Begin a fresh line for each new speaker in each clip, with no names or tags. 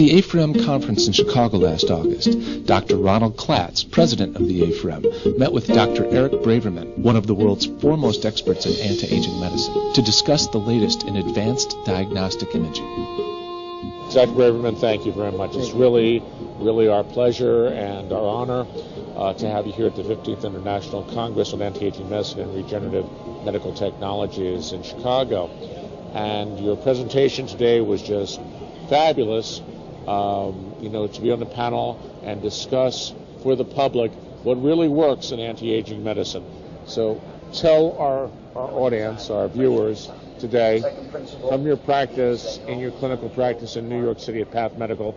the AFREM conference in Chicago last August, Dr. Ronald Klatz, president of the AFREM, met with Dr. Eric Braverman, one of the world's foremost experts in anti-aging medicine, to discuss the latest in advanced diagnostic imaging.
Dr. Braverman, thank you very much. It's really our pleasure and our honor to have you here at the 15th International Congress on Anti-Aging Medicine and Regenerative Medical Technologies in Chicago. And your presentation today was just fabulous, to be on the panel and discuss for the public what really works in anti-aging medicine. So tell our audience, our viewers today, from your practice, in your clinical practice in New York City at Path Medical,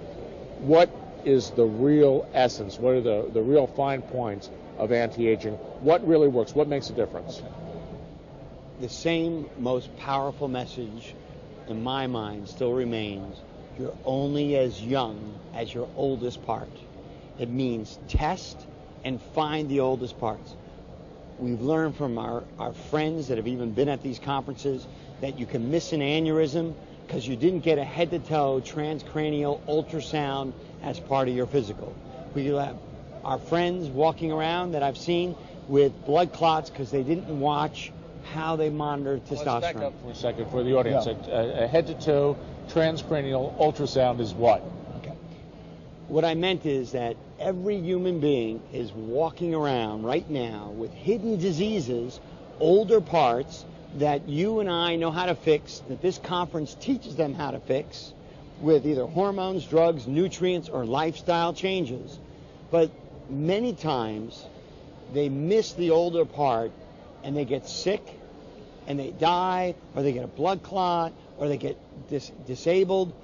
what is the real essence, what are the real fine points of anti-aging? What really works? What makes a difference?
The same most powerful message in my mind still remains: you're only as young as your oldest part. It means test and find the oldest parts. We've learned from our friends that have even been at these conferences that you can miss an aneurysm because you didn't get a head-to-toe transcranial ultrasound as part of your physical. We have our friends walking around that I've seen with blood clots because they didn't watch how they monitor testosterone.
Let's back up for a second for the audience. Yeah. A head-to-toe transcranial ultrasound is what?
Okay. What I meant is that every human being is walking around right now with hidden diseases, older parts that you and I know how to fix, that this conference teaches them how to fix with either hormones, drugs, nutrients, or lifestyle changes. But many times they miss the older part and they get sick and they die, or they get a blood clot, or they get disabled.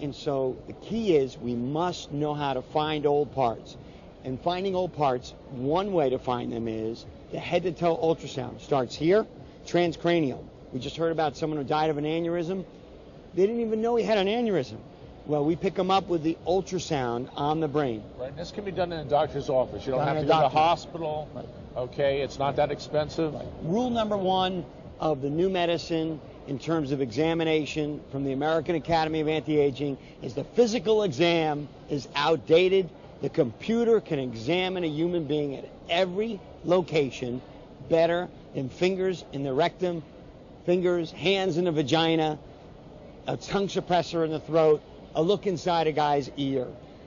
And so the key is we must know how to find old parts. And finding old parts, one way to find them is the head-to-toe ultrasound. Starts here, transcranial. We just heard about someone who died of an aneurysm. They didn't even know he had an aneurysm. Well, we pick them up with the ultrasound on the brain.
Right, and this can be done in a doctor's office. You don't have to go to the hospital. Right. Okay, it's not that expensive.
Right. Rule number one of the new medicine in terms of examination from the American Academy of Anti-Aging is the physical exam is outdated. The computer can examine a human being at every location better than fingers in the rectum, fingers, hands in the vagina, a tongue suppressor in the throat, a look inside a guy's ear.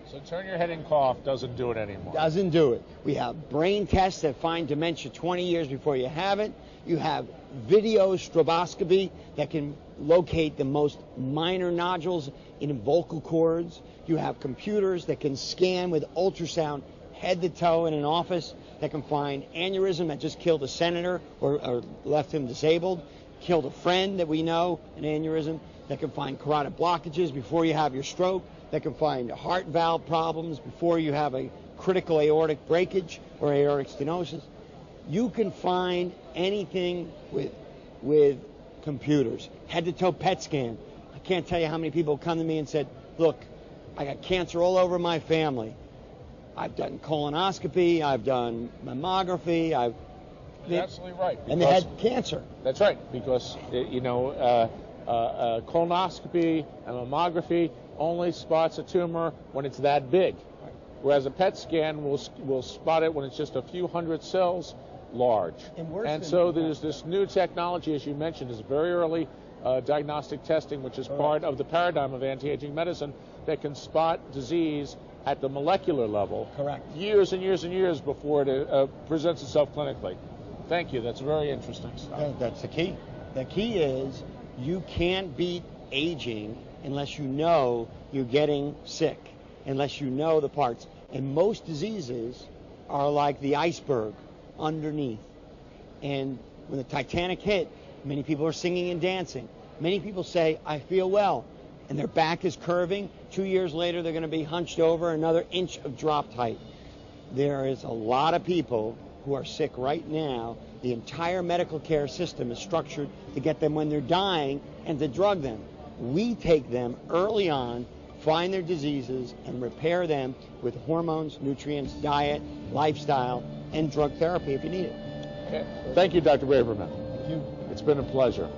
So turn your head and cough doesn't do it anymore.
Doesn't do it. We have brain tests that find dementia 20 years before you have it. You have video stroboscopy that can locate the most minor nodules in vocal cords. You have computers that can scan with ultrasound head to toe in an office that can find aneurysm that just killed a senator or left him disabled, killed a friend that we know, an aneurysm, that can find carotid blockages before you have your stroke, that can find heart valve problems before you have a critical aortic breakage or aortic stenosis. You can find anything with computers. Head-to-toe PET scan. I can't tell you how many people come to me and said, look, I got cancer all over my family. I've done colonoscopy, I've done mammography,
You're absolutely right.
And they had cancer.
That's right, because, colonoscopy and mammography only spots a tumor when it's that big, whereas a PET scan will spot it when it's just a few hundred cells large. And so there's this new technology, as you mentioned, is very early diagnostic testing, which is part of the paradigm of anti-aging medicine, that can spot disease at the molecular level.
Correct.
Years and years and years before it presents itself clinically. Thank you. That's very interesting stuff.
That's the key. The key is you can't beat aging unless you know you're getting sick, unless you know the parts. And most diseases are like the iceberg underneath. And when the Titanic hit, many people are singing and dancing. Many people say, I feel well, and their back is curving. 2 years later, they're going to be hunched over another inch of dropped height. There is a lot of people who are sick right now. The entire medical care system is structured to get them when they're dying and to drug them. We take them early on, find their diseases, and repair them with hormones, nutrients, diet, lifestyle, and drug therapy if you need it.
Okay. Thank you, Dr. Braverman.
Thank you.
It's been a pleasure.